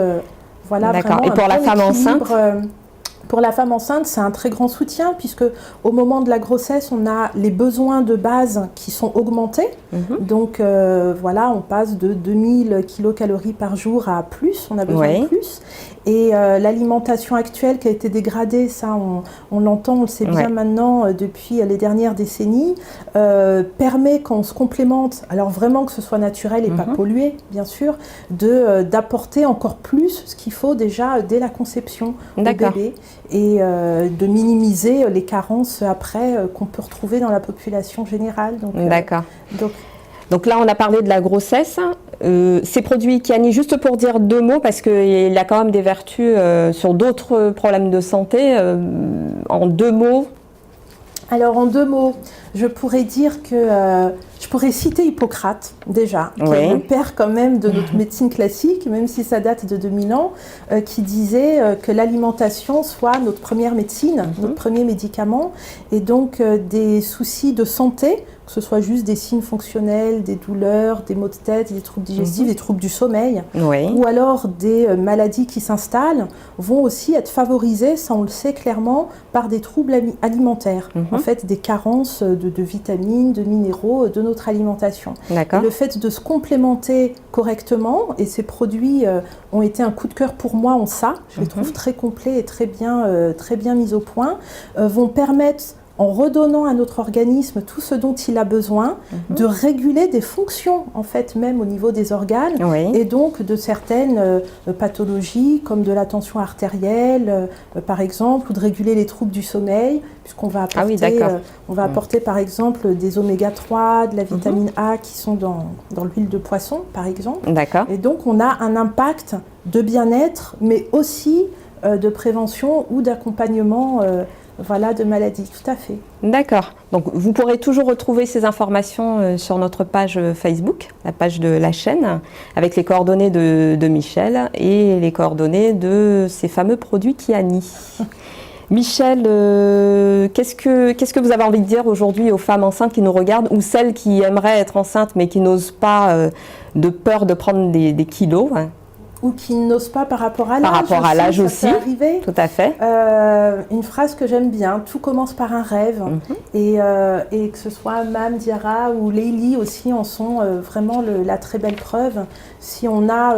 Speaker 5: vraiment
Speaker 2: Et pour la femme enceinte
Speaker 5: Pour la femme enceinte, c'est un très grand soutien puisque au moment de la grossesse, on a les besoins de base qui sont augmentés. Donc on passe de 2000 kilocalories par jour à plus, on a besoin de plus. Et l'alimentation actuelle qui a été dégradée, ça on l'entend, on le sait bien maintenant depuis les dernières décennies, permet quand on se complémente, alors vraiment que ce soit naturel et pas pollué bien sûr, d'apporter encore plus ce qu'il faut déjà dès la conception au bébé et de minimiser les carences après qu'on peut retrouver dans la population générale.
Speaker 2: Donc là, on a parlé de la grossesse. Ces produits Kiani, juste pour dire 2 mots, parce qu'il a quand même des vertus sur d'autres problèmes de santé. En 2 mots.
Speaker 5: Alors, en 2 mots, je pourrais dire que je pourrais citer Hippocrate, déjà, qui est le père quand même de notre médecine classique, même si ça date de 2000 ans, qui disait que l'alimentation soit notre première médecine, notre premier médicament, et donc des soucis de santé, que ce soit juste des signes fonctionnels, des douleurs, des maux de tête, des troubles digestifs, des troubles du sommeil, ou alors des maladies qui s'installent, vont aussi être favorisées, ça on le sait clairement, par des troubles alimentaires, en fait des carences de vitamines, de minéraux, de notre alimentation. Et le fait de se complémenter correctement, et ces produits ont été un coup de cœur pour moi en ça, je les trouve très complets et très bien mis au point, vont permettre en redonnant à notre organisme tout ce dont il a besoin, de réguler des fonctions, en fait, même au niveau des organes, et donc de certaines pathologies, comme de la tension artérielle, par exemple, ou de réguler les troubles du sommeil, puisqu'on va apporter, apporter, par exemple, des oméga 3, de la vitamine A qui sont dans l'huile de poisson, par exemple. Et donc, on a un impact de bien-être, mais aussi de prévention ou d'accompagnement de maladies, tout à fait.
Speaker 2: D'accord. Donc, vous pourrez toujours retrouver ces informations sur notre page Facebook, la page de la chaîne, avec les coordonnées de Michel et les coordonnées de ces fameux produits Kyani. Michel, qu'est-ce que vous avez envie de dire aujourd'hui aux femmes enceintes qui nous regardent ou celles qui aimeraient être enceintes mais qui n'osent pas de peur de prendre des kilos
Speaker 5: ou qui n'osent pas par rapport à l'âge.
Speaker 2: Par rapport à l'âge aussi, tout à fait.
Speaker 5: Une phrase que j'aime bien, tout commence par un rêve. Et que ce soit Mame Diarra ou Leili aussi en sont vraiment la très belle preuve. Si on a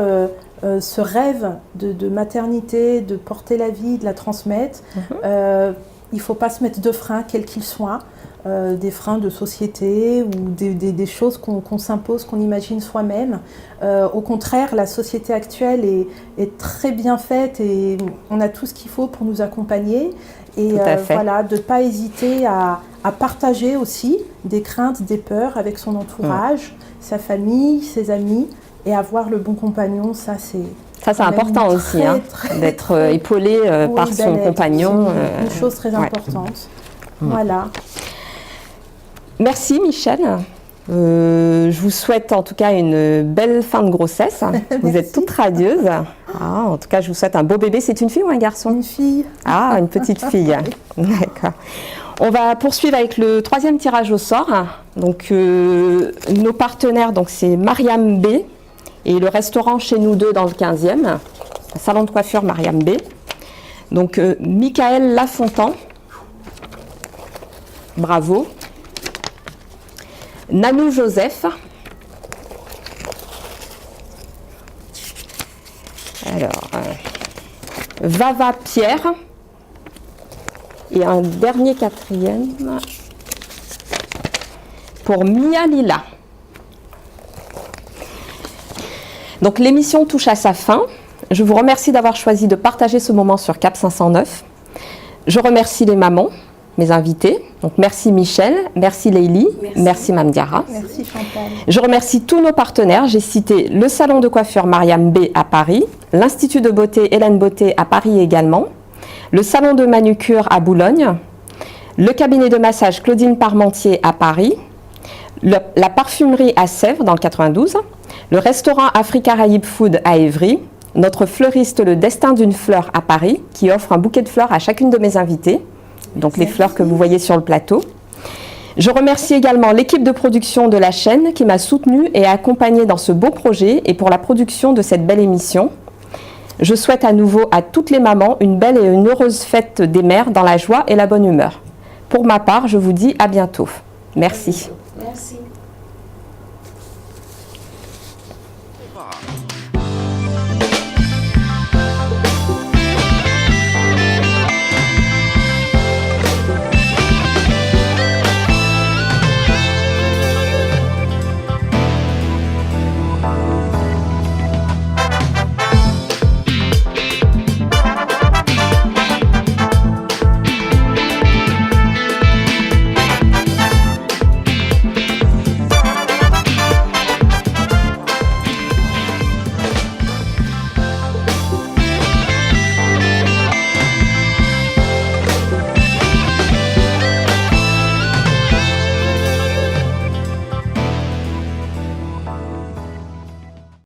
Speaker 5: ce rêve de maternité, de porter la vie, de la transmettre, il ne faut pas se mettre de freins, quels qu'ils soient. Des freins de société ou des choses qu'on s'impose, qu'on imagine soi-même. Au contraire, la société actuelle est très bien faite et on a tout ce qu'il faut pour nous accompagner. Et de ne pas hésiter à partager aussi des craintes, des peurs avec son entourage, sa famille, ses amis, et avoir le bon compagnon, ça c'est
Speaker 2: important aussi, d'être épaulé par son compagnon.
Speaker 5: C'est une chose très importante. Voilà.
Speaker 2: Merci Michel. Je vous souhaite en tout cas une belle fin de grossesse. Vous êtes toute radieuse. En tout cas, je vous souhaite un beau bébé. C'est une fille ou un garçon?
Speaker 5: Une fille.
Speaker 2: Une petite fille. D'accord. On va poursuivre avec le 3e tirage au sort. Donc, nos partenaires, c'est Mariam B et le restaurant Chez Nous Deux dans le 15e. Un salon de coiffure Mariam B. Donc, Michael Lafontan. Bravo. Nanou Joseph. Alors, Vava Pierre. Et un dernier 4e pour Mia Lila. Donc l'émission touche à sa fin. Je vous remercie d'avoir choisi de partager ce moment sur Cap 509. Je remercie les mamans, mes invités. Donc merci Michel, merci Leili, merci Mame Diarra.
Speaker 5: Merci Chantal.
Speaker 2: Je remercie tous nos partenaires. J'ai cité le salon de coiffure Mariam B à Paris, l'Institut de beauté Hélène Beauté à Paris également, le salon de manucure à Boulogne, le cabinet de massage Claudine Parmentier à Paris, la parfumerie à Sèvres dans le 92, le restaurant Africaraïbe Food à Évry, notre fleuriste Le Destin d'une fleur à Paris qui offre un bouquet de fleurs à chacune de mes invités. Donc les fleurs que vous voyez sur le plateau. Je remercie également l'équipe de production de la chaîne qui m'a soutenue et accompagnée dans ce beau projet et pour la production de cette belle émission. Je souhaite à nouveau à toutes les mamans une belle et une heureuse fête des mères dans la joie et la bonne humeur. Pour ma part, je vous dis à bientôt. Merci.